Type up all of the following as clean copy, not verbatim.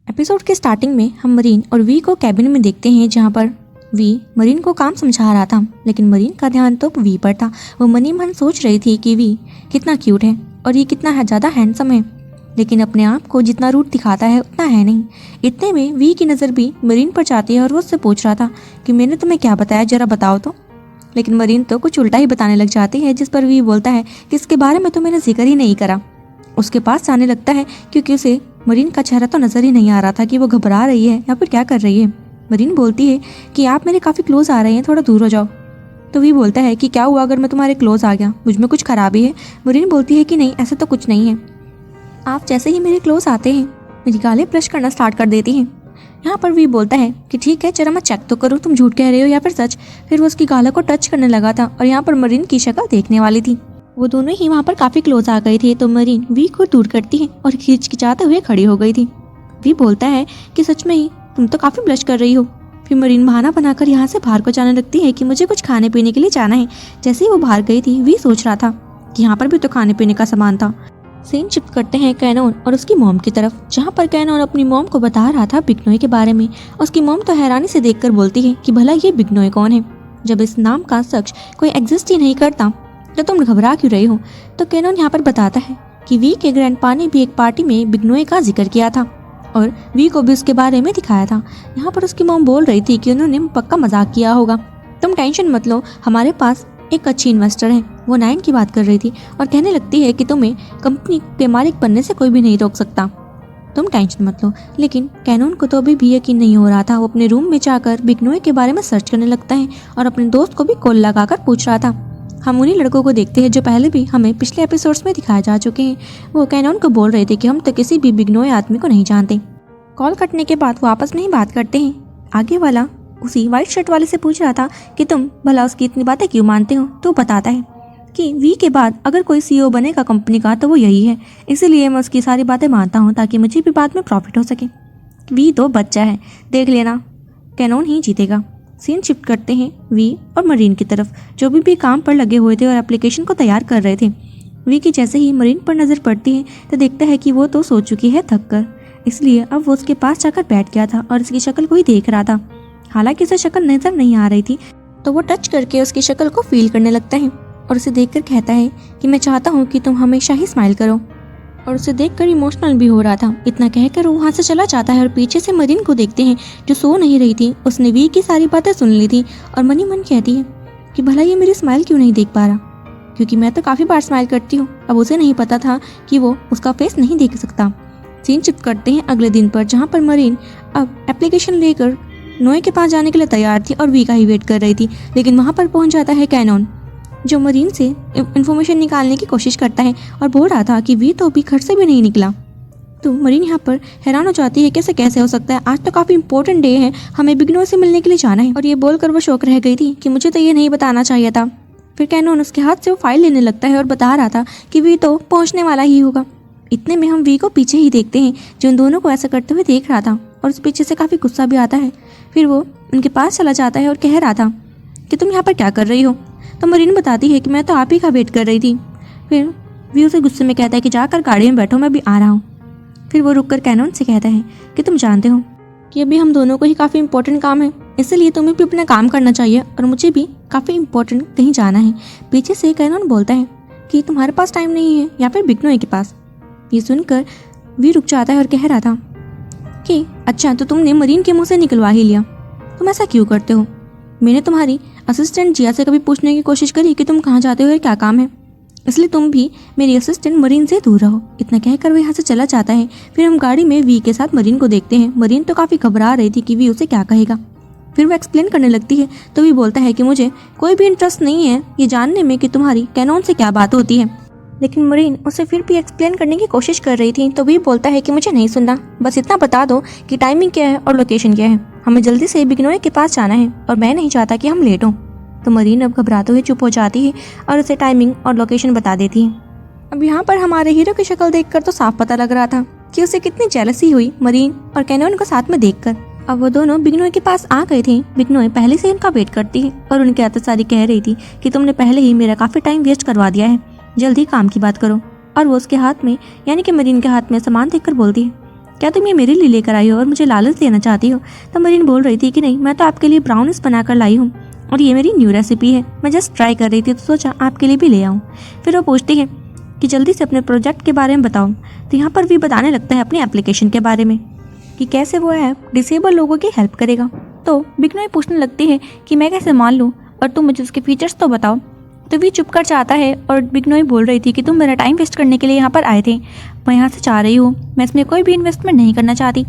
Episode के starting में हम मरीन और वी को कैबिन में देखते हैं, जहाँ पर वी मरीन को काम समझा रहा था, लेकिन मरीन का ध्यान तो वी पर था। वो मनी मन सोच रही थी कि वी कितना क्यूट है और ये कितना ज़्यादा हैंडसम है, लेकिन अपने आप को जितना रूट दिखाता है उतना है नहीं। इतने में वी की नज़र भी मरीन पर जाती है और वो उससे पूछ रहा था कि मैंने तुम्हें क्या बताया, जरा बताओ तो। लेकिन मरीन तो कुछ उल्टा ही बताने लग जाती है, जिस पर वी बोलता है कि इसके बारे में तो मैंने जिक्र ही नहीं करा। उसके पास जाने लगता है क्योंकि उसे मरीन का चेहरा तो नज़र ही नहीं आ रहा था कि वो घबरा रही है या फिर क्या कर रही है। मरीन बोलती है कि आप मेरे काफ़ी क्लोज आ रहे हैं, थोड़ा दूर हो जाओ। तो वी बोलता है कि क्या हुआ अगर मैं तुम्हारे क्लोज आ गया, मुझ में कुछ खराबी है। मरीन बोलती है कि नहीं, ऐसा तो कुछ नहीं है। आप जैसे ही मेरे क्लोज आते हैं मेरी गालें ब्रश करना स्टार्ट कर देती हैं। यहाँ पर वी बोलता है कि ठीक है, जरा मैं चेक तो करूँ तुम झूठ कह रहे हो या फिर सच। फिर वो उसकी गालों को टच करने लगा था और यहाँ पर मरीन की शक्ल देखने वाली थी। वो दोनों ही वहाँ पर काफ़ी क्लोज आ गए थे, तो मरीन वी को दूर करती है और खिंचखिंचाते हुए खड़ी हो गई थी। वी बोलता है कि सच में ही तुम तो काफ़ी ब्लश कर रही हो। फिर मरीन बहाना बनाकर यहाँ से बाहर को जाने लगती है कि मुझे कुछ खाने पीने के लिए जाना है। जैसे ही वो बाहर गई थी, वी सोच रहा था कि यहाँ पर भी तो खाने पीने का सामान था। सीन शिफ्ट करते हैं कैनोन और उसकी मॉम की तरफ, जहाँ पर कैनोन अपनी मॉम को बता रहा था बिग्नोय के बारे में। उसकी मॉम तो हैरानी से देखकर बोलती है कि भला ये बिग्नोय कौन है, जब इस नाम का शख्स कोई एग्जिस्ट ही नहीं करता तो तुम घबरा क्यों रही हो। तो कैनोन यहाँ पर बताता है कि वी के ग्रैंडपा ने भी एक पार्टी में बिग्नोय का जिक्र किया था और वी को भी उसके बारे में दिखाया था। यहाँ पर उसकी मॉम बोल रही थी कि उन्होंने पक्का मजाक किया होगा, तुम टेंशन मत लो, हमारे पास एक अच्छी इन्वेस्टर है। वो नाइन की बात कर रही थी और कहने लगती है कि तुम्हें कंपनी के मालिक बनने से कोई भी नहीं रोक सकता, तुम टेंशन मत लो। लेकिन कैनोन को तो अभी भी यकीन नहीं हो रहा था। वो अपने रूम में जाकर बिग्नोय के बारे में सर्च करने लगता है और अपने दोस्त को भी कॉल लगाकर पूछ रहा था। हम उन्हीं लड़कों को देखते हैं जो पहले भी हमें पिछले एपिसोड्स में दिखाए जा चुके हैं। वो कैनोन को बोल रहे थे कि हम तो किसी भी बिग्नोय आदमी को नहीं जानते। कॉल कटने के बाद वो आपस में ही बात करते हैं। आगे वाला उसी वाइट शर्ट वाले से पूछ रहा था कि तुम भला उसकी इतनी बातें क्यों मानते हो। तो बताता है कि वी के बाद अगर कोई सीईओ बनेगा कंपनी का तो वो यही है, इसीलिए मैं उसकी सारी बातें मानता हूँ ताकि मुझे भी बाद में प्रॉफिट हो सके। वी तो बच्चा है, देख लेना कैनोन ही जीतेगा। सीन शिफ्ट करते हैं वी और मरीन की तरफ, जो भी काम पर लगे हुए थे और एप्लीकेशन को तैयार कर रहे थे। वी की जैसे ही मरीन पर नज़र पड़ती है तो देखता है कि वो तो सो चुकी है थक कर, इसलिए अब वो उसके पास जाकर बैठ गया था और इसकी शक्ल को ही देख रहा था। हालांकि उसे शक्ल नजर नहीं आ रही थी, तो वो टच करके उसकी शक्ल को फील करने लगता है और उसे देखकर कहता है कि मैं चाहता हूँ कि तुम हमेशा ही स्माइल करो। और उसे देखकर इमोशनल भी हो रहा था। इतना कहकर वो वहाँ से चला जाता है और पीछे से मरीन को देखते हैं जो सो नहीं रही थी। उसने वी की सारी बातें सुन ली थी और मनी मन कहती है कि भला ये मेरी स्माइल क्यों नहीं देख पा रहा, क्योंकि मैं तो काफ़ी बार स्माइल करती हूँ। अब उसे नहीं पता था कि वो उसका फेस नहीं देख सकता। सीन शिफ्ट करते हैं अगले दिन पर, जहाँ पर मरीन अब एप्लीकेशन लेकर नोए के पास जाने के लिए तैयार थी और वी का ही वेट कर रही थी। लेकिन वहाँ पर पहुँच जाता है कैनोन, जो मरीन से इन्फॉर्मेशन निकालने की कोशिश करता है और बोल रहा था कि वी तो अभी घर से भी नहीं निकला। तो मरीन यहाँ पर हैरान हो जाती है, कैसे कैसे हो सकता है, आज तो काफ़ी इंपॉर्टेंट डे है, हमें बिग्नोय से मिलने के लिए जाना है। और ये बोलकर वो शौक रह गई थी कि मुझे तो ये नहीं बताना चाहिए था। फिर कैनोन उसके हाथ से वो फाइल लेने लगता है और बता रहा था कि वी तो पहुँचने वाला ही होगा। इतने में हम वी को पीछे ही देखते हैं, जो उन दोनों को ऐसा करते हुए देख रहा था और उस पीछे से काफ़ी गुस्सा भी आता है। फिर वो उनके पास चला जाता है और कह रहा था कि तुम यहाँ पर क्या कर रही हो। तो मरीन बताती है कि मैं तो आप ही का वेट कर रही थी। फिर वी उसे गुस्से में कहता है कि जाकर गाड़ी में बैठो, मैं भी आ रहा हूँ। फिर वो रुककर कैनोन से कहता है कि तुम जानते हो कि अभी हम दोनों को ही काफ़ी इंपॉर्टेंट काम है, इसलिए तुम्हें भी अपना काम करना चाहिए और मुझे भी काफ़ी इंपॉर्टेंट कहीं जाना है। पीछे से कैनोन बोलता है कि तुम्हारे पास टाइम नहीं है या फिर बिग्नोय के पास। ये सुनकर वी रुक जाता है और कह रहा था कि अच्छा, तो तुमने मरीन के मुँह से निकलवा ही लिया, तुम ऐसा क्यों करते हो। मैंने तुम्हारी असिस्टेंट जिया से कभी पूछने की कोशिश करी कि तुम कहाँ जाते हो या क्या काम है, इसलिए तुम भी मेरी असिस्टेंट मरीन से दूर रहो। इतना कहकर वो यहाँ से चला जाता है। फिर हम गाड़ी में वी के साथ मरीन को देखते हैं। मरीन तो काफ़ी घबरा रही थी कि वी उसे क्या कहेगा। फिर वो एक्सप्लेन करने लगती है तो वी बोलता है कि मुझे कोई भी इंटरेस्ट नहीं है ये जानने में कि तुम्हारी कैनोन से क्या बात होती है। लेकिन मरीन उसे फिर भी एक्सप्लेन करने की कोशिश कर रही थी, तो वी बोलता है कि मुझे नहीं सुनना, बस इतना बता दो कि टाइमिंग क्या है और लोकेशन क्या है, हमें जल्दी से बिग्नोय के पास जाना है और मैं नहीं चाहता कि हम लेट हों। तो मरीन अब घबराते हुए चुप हो जाती है और उसे टाइमिंग और लोकेशन बता देती है। अब यहाँ पर हमारे हीरो की शक्ल देखकर तो साफ पता लग रहा था कि उसे कितनी जेलसी हुई मरीन और कैनोन को साथ में देखकर। अब वो दोनों बिग्नोय के पास आ गए थे। बिग्नोय पहले से उनका वेट करती है और उनके अत्याचारी कह रही थी कि तुमने पहले ही मेरा काफ़ी टाइम वेस्ट करवा दिया है, जल्दी काम की बात करो। और वो उसके हाथ में यानी कि मरीन के हाथ में सामान देखकर बोलती है क्या तुम ये मेरे लिए लेकर आई हो और मुझे लालच देना चाहती हो? तो मरीन बोल रही थी कि नहीं, मैं तो आपके लिए ब्राउनीज बनाकर लाई हूँ और ये मेरी न्यू रेसिपी है, मैं जस्ट ट्राई कर रही थी तो सोचा आपके लिए भी ले आऊँ। फिर वो पूछती है कि जल्दी से अपने प्रोजेक्ट के बारे में बताओ। तो यहाँ पर भी बताने लगता है अपनी एप्लीकेशन के बारे में कि कैसे वो ऐप डिसेबल लोगों की हेल्प करेगा। तो बिग्नोई पूछने लगती है कि मैं कैसे मान लूँ और तुम मुझे उसके फीचर्स तो बताओ। तो वी चुप कर चाहता है और बिग्नोई बोल रही थी कि तुम मेरा टाइम वेस्ट करने के लिए यहाँ पर आए थे, मैं यहाँ से जा रही हूँ, मैं इसमें कोई भी इन्वेस्टमेंट नहीं करना चाहती।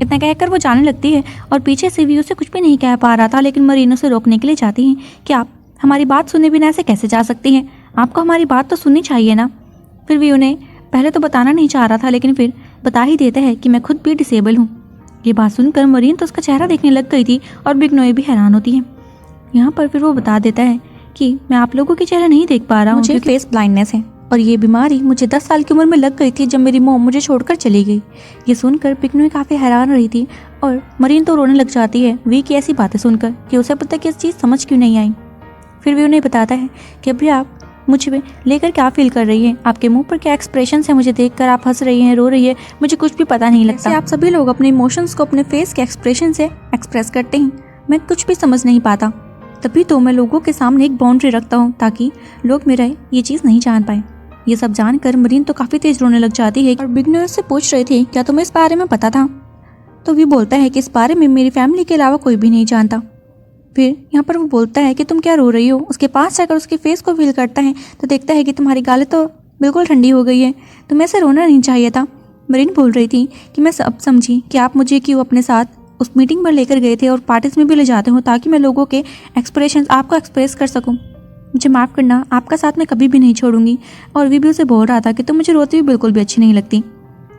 इतना कहकर वो जाने लगती है और पीछे से भी उसे कुछ भी नहीं कह पा रहा था, लेकिन मरीन उसे रोकने के लिए चाहती है कि आप हमारी बात सुने बिना ऐसे कैसे जा सकती हैं, आपको हमारी बात तो सुननी चाहिए ना। फिर भी उन्हें पहले तो बताना नहीं चाह रहा था, लेकिन फिर बता ही देता है कि मैं खुद भी डिसेबल हूँ। ये बात सुनकर मरीन तो उसका चेहरा देखने लग गई थी और बिग्नोई भी हैरान होती है। यहाँ पर फिर वो बता देता है कि मैं आप लोगों के चेहरा नहीं देख पा रहा हूँ, मुझे फेस ब्लाइंडनेस है और ये बीमारी मुझे 10 साल की उम्र में लग गई थी जब मेरी मॉम मुझे छोड़कर चली गई। ये सुनकर बिग्नोई काफ़ी हैरान रही थी और मरीन तो रोने लग जाती है वी की ऐसी बातें सुनकर कि उसे पता कि इस चीज़ समझ क्यों नहीं आई। फिर भी उन्हें बताता है कि अभी आप मुझे लेकर क्या फील कर रही हैं, आपके मुंह पर क्या एक्सप्रेशन है, मुझे देखकर आप हंस रही हैं, रो रही है, मुझे कुछ भी पता नहीं लगता। आप सभी लोग अपने इमोशंस को अपने फेस के एक्सप्रेशन से एक्सप्रेस करते हैं, मैं कुछ भी समझ नहीं पाता। तभी तो मैं लोगों के सामने एक बाउंड्री रखता हूँ ताकि लोग मेरा ये चीज़ नहीं जान पाए। ये सब जानकर मरीन तो काफ़ी तेज रोने लग जाती है और बिग्नोई से पूछ रही थी क्या तुम्हें इस बारे में पता था? तो वी बोलता है कि इस बारे में मेरी फैमिली के अलावा कोई भी नहीं जानता। फिर यहाँ पर वो बोलता है कि तुम क्या रो रही हो। उसके पास जाकर उसके फेस को फील करता है तो देखता है कि तुम्हारी गालें तो बिल्कुल ठंडी हो गई है, तुम्हें ऐसे रोना नहीं चाहिए था। मरीन बोल रही थी कि मैं सब समझी कि आप मुझे क्यों अपने साथ उस मीटिंग पर लेकर गए थे और पार्टीज में भी ले जाते हो ताकि मैं लोगों के एक्सप्रेशन आपको एक्सप्रेस कर सकूं। मुझे माफ़ करना, आपका साथ मैं कभी भी नहीं छोड़ूंगी। और वी भी उसे बोल रहा था कि तुम मुझे रोती हुई बिल्कुल भी अच्छी नहीं लगती।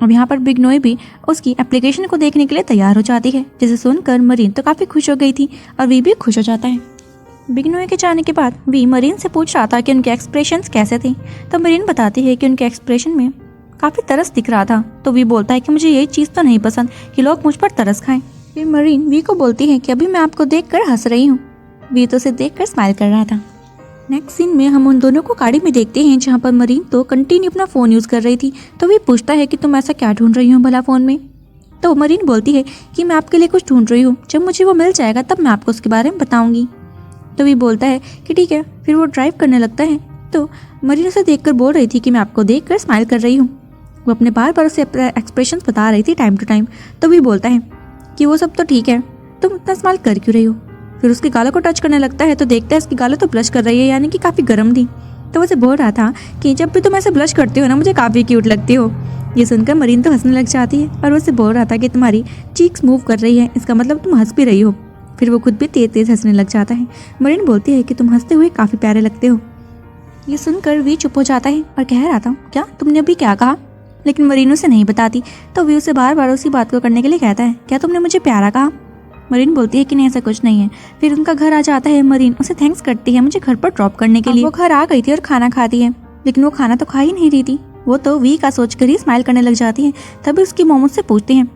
अब यहाँ पर बिग्नोई भी उसकी एप्लीकेशन को देखने के लिए तैयार हो जाती है, जिसे सुनकर मरीन तो काफ़ी खुश हो गई थी और वी भी खुश हो जाता है। बिग्नोई के जाने के बाद वी मरीन से पूछ रहा था कि उनके एक्सप्रेशंस कैसे थे। तो मरीन बताती है कि उनके एक्सप्रेशन में काफ़ी तरस दिख रहा था। तो वी बोलता है कि मुझे ये चीज़ तो नहीं पसंद कि लोग मुझ पर तरस खाएं। फिर मरीन वी को बोलती है कि अभी मैं आपको देखकर हंस रही हूँ। वी तो उसे देखकर स्माइल कर रहा था। नेक्स्ट सीन में हम उन दोनों को गाड़ी में देखते हैं जहाँ पर मरीन तो कंटिन्यू अपना फ़ोन यूज़ कर रही थी। तो वी पूछता है कि तुम ऐसा क्या ढूंढ रही हो भला फ़ोन में? तो मरीन बोलती है कि मैं आपके लिए कुछ ढूंढ रही हूँ, जब मुझे वो मिल जाएगा तब मैं आपको उसके बारे में बताऊंगी। तो वी बोलता है कि ठीक है। फिर वो ड्राइव करने लगता है। तो मरीन उसे देखकर बोल रही थी कि मैं आपको देखकर स्माइल कर रही हूँ। वो अपने बार बार उसे अपने एक्सप्रेशन बता रही थी टाइम टू टाइम। तो वी बोलता है कि वो सब तो ठीक है, तुम इतना स्माइल कर क्यों रही हो? फिर उसकी गालों को टच करने लगता है तो देखता है उसकी गालों तो ब्लश कर रही है, यानी कि काफ़ी गर्म थी। तो वो उसे बोल रहा था कि जब भी तुम ऐसे ब्लश करती हो ना मुझे काफ़ी क्यूट लगती हो। ये सुनकर मरीन तो हंसने लग जाती है और वो उसे बोल रहा था कि तुम्हारी चीक्स मूव कर रही है, इसका मतलब तुम हंस भी रही हो। फिर वो खुद भी तेज तेज हंसने लग जाता है। मरीन बोलती है कि तुम हंसते हुए काफ़ी प्यारे लगते हो। ये सुनकर वी चुप हो जाता है और कह रहा था क्या तुमने अभी क्या कहा? लेकिन मरीन उसे नहीं बताती। तो वी उसे बार बार उसी बात को करने के लिए कहता है क्या तुमने मुझे प्यारा कहा? मरीन बोलती है कि नहीं ऐसा कुछ नहीं है। फिर उनका घर आ जाता है। मरीन उसे थैंक्स करती है मुझे घर पर ड्रॉप करने के लिए। वो घर आ गई थी और खाना खाती है, लेकिन वो खाना तो खा ही नहीं रही थी। वो तो वी का सोचकर ही स्माइल करने लग जाती है। तभी उसकी मॉम उससे पूछते हैं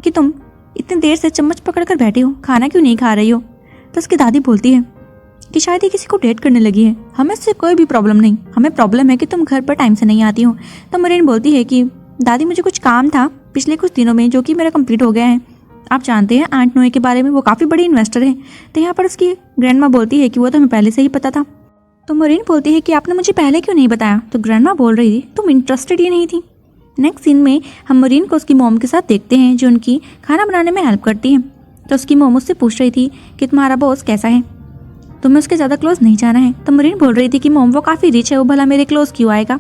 कि तुम इतनी देर से चम्मच पकड़ कर बैठी हो, खाना क्यों नहीं खा रही हो? तो उसकी दादी बोलती है कि शायद ये किसी को डेट करने लगी है, हमें इससे कोई भी प्रॉब्लम नहीं, हमें प्रॉब्लम है कि तुम घर पर टाइम से नहीं आती हो। तो मरीन बोलती है कि दादी मुझे कुछ काम था पिछले कुछ दिनों में जो कि मेरा कंप्लीट हो गया है। आप जानते हैं आंट नोए के बारे में, वो काफ़ी बड़ी इन्वेस्टर है। तो यहाँ पर उसकी ग्रैंडमा बोलती है कि वो तो हमें पहले से ही पता था। तो मरीन बोलती है कि आपने मुझे पहले क्यों नहीं बताया? तो ग्रैंडमा बोल रही थी तुम इंटरेस्टेड ही नहीं थी। नेक्स्ट सीन में हम मरीन को उसकी मॉम के साथ देखते हैं जो उनकी खाना बनाने में हेल्प करती है। तो उसकी मॉम उससे पूछ रही थी कि तुम्हारा बॉस कैसा है, तुम्हें उसके ज़्यादा क्लोज नहीं जाना है। तो मरीन बोल रही थी कि मॉम वो काफ़ी रिच है, वो भला मेरे क्लोज क्यों आएगा?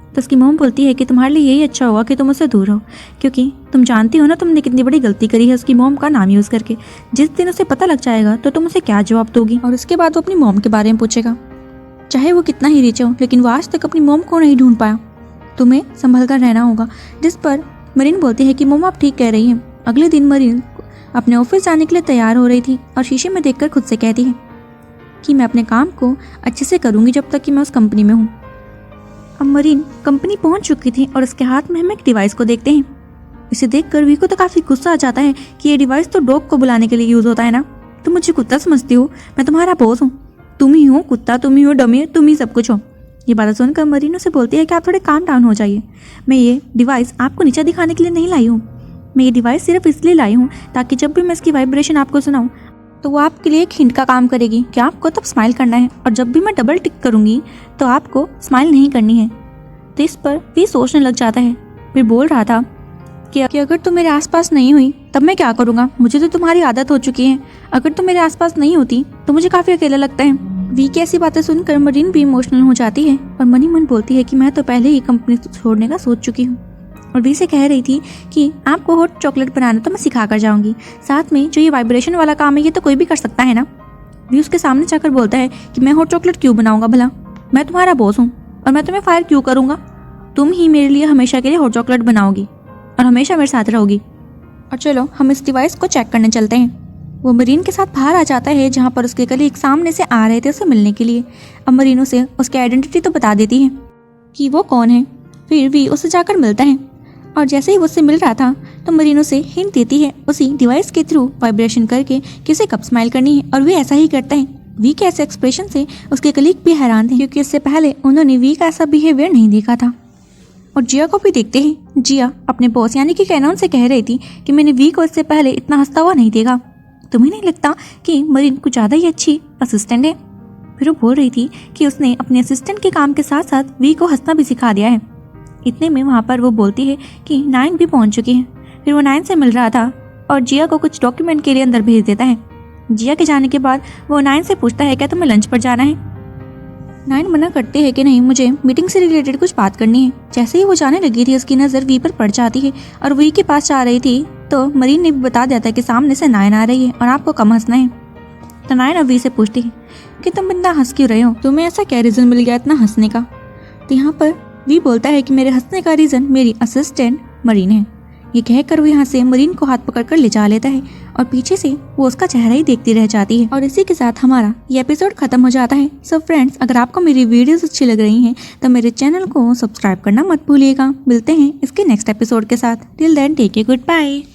तो उसकी मॉम बोलती है कि तुम्हारे लिए यही अच्छा होगा कि तुम उससे दूर हो, क्योंकि तुम जानती हो ना तुमने कितनी बड़ी गलती करी है उसकी मॉम का नाम यूज़ करके। जिस दिन उसे पता लग जाएगा तो तुम उसे क्या जवाब दोगी? और उसके बाद वो अपनी मॉम के बारे में पूछेगा। चाहे वो कितना ही रिच हो, लेकिन वो आज तक अपनी मॉम को नहीं ढूंढ पाया। तुम्हें संभल कर रहना होगा। जिस पर मरीन बोलती है कि मॉम आप ठीक कह रही हैं। अगले दिन मरीन अपने ऑफिस जाने के लिए तैयार हो रही थी और शीशे में देखकर खुद से कहती है कि मैं अपने काम को अच्छे से करूँगी जब तक कि मैं उस कंपनी में हूँ। अब मरीन कंपनी पहुंच चुकी थी और उसके हाथ में हम एक डिवाइस को देखते हैं। इसे देखकर वी को तो काफ़ी गुस्सा आ जाता है कि ये डिवाइस तो डॉग को बुलाने के लिए यूज़ होता है ना। तुम मुझे कुत्ता समझती हो? मैं तुम्हारा बॉस हूँ, तुम ही हो कुत्ता, तुम ही हो डमी, तुम ही सब कुछ हो। ये बात सुनकर मरीन उसे बोलती है कि आप थोड़े काम डाउन हो जाइए, मैं ये डिवाइस आपको नीचे दिखाने के लिए नहीं लाई हूँ। मैं ये डिवाइस सिर्फ इसलिए लाई हूँ ताकि जब भी मैं इसकी वाइब्रेशन आपको सुनाऊँ तो वो आपके लिए एक हिंट का काम करेगी कि आपको तब स्माइल करना है, और जब भी मैं डबल टिक करूँगी तो आपको स्माइल नहीं करनी है। तो इस पर वी सोचने लग जाता है। फिर बोल रहा था कि अगर तुम मेरे आसपास नहीं हुई तब मैं क्या करूँगा, मुझे तो तुम्हारी आदत हो चुकी है। अगर तुम मेरे आसपास नहीं होती तो मुझे काफ़ी अकेला लगता है। वी की ऐसी बातें सुनकर मरीन भी इमोशनल हो जाती है और मनी मन बोलती है कि मैं तो पहले ही कंपनी छोड़ने का सोच चुकी हूँ। और वी से कह रही थी कि आपको हॉट चॉकलेट बनाना तो मैं सिखा कर जाऊँगी, साथ में जो ये वाइब्रेशन वाला काम है ये तो कोई भी कर सकता है ना। वी उसके सामने जाकर बोलता है कि मैं हॉट चॉकलेट क्यों बनाऊँगा भला, मैं तुम्हारा बॉस हूँ और मैं तुम्हें फायर क्यों करूँगा। तुम ही मेरे लिए हमेशा के लिए हॉट चॉकलेट बनाओगी और हमेशा मेरे साथ रहोगी। और चलो हम इस डिवाइस को चेक करने चलते हैं। वो मरीन के साथ बाहर आ जाता है जहाँ पर उसके कलीग सामने से आ रहे थे उसे मिलने के लिए। अब मरीन उसे उसकी आइडेंटिटी तो बता देती है कि वो कौन है। फिर वी उसे जाकर मिलता है और जैसे ही वो उससे मिल रहा था तो मरीन उसे हिंट देती है उसी डिवाइस के थ्रू वाइब्रेशन करके किसे कब स्माइल करनी है, और वे ऐसा ही करता है। वी के ऐसे एक्सप्रेशन से उसके कलीग भी हैरान थे क्योंकि इससे पहले उन्होंने वी का ऐसा बिहेवियर नहीं देखा था। और जिया को भी देखते हैं। जिया अपने बॉस यानी कि कैनन से कह रही थी कि मैंने वी को इससे पहले इतना हंसता हुआ नहीं देखा, तुम्हें नहीं लगता कि मरीन कुछ ज़्यादा ही अच्छी असिस्टेंट है। फिर वो बोल रही थी कि उसने अपने असिस्टेंट के काम के साथ साथ वी को हंसना भी सिखा दिया है। इतने में वहाँ पर वो बोलती है कि नाइन भी पहुँच चुकी है। फिर वो नाइन से मिल रहा था और जिया को कुछ डॉक्यूमेंट के लिए अंदर भेज देता है। जिया के जाने के बाद वो नाइन से पूछता है क्या तुम्हें लंच पर जाना है। नाइन मना करते हैं कि नहीं, मुझे मीटिंग से रिलेटेड कुछ बात करनी है। जैसे ही वो जाने लगी थी उसकी नज़र वी पर पड़ जाती है और वी के पास जा रही थी तो मरीन ने भी बता दिया था कि सामने से नाइन आ रही है और आपको कम हंसना है। तो नाइन अब वी से पूछती है कि तुम इतना हंस क्यों रहे हो, तुम्हें ऐसा क्या रीज़न मिल गया इतना हंसने का। तो यहाँ पर वी बोलता है कि मेरे हंसने का रीज़न मेरी असिस्टेंट मरीन है। ये कहकर वो यहाँ से मरीन को हाथ पकड़कर ले जा लेता है और पीछे से वो उसका चेहरा ही देखती रह जाती है। और इसी के साथ हमारा ये एपिसोड खत्म हो जाता है। सो फ्रेंड्स, अगर आपको मेरी वीडियोस अच्छी लग रही हैं तो मेरे चैनल को सब्सक्राइब करना मत भूलिएगा। मिलते हैं इसके नेक्स्ट एपिसोड के साथ। Till then take care, good bye.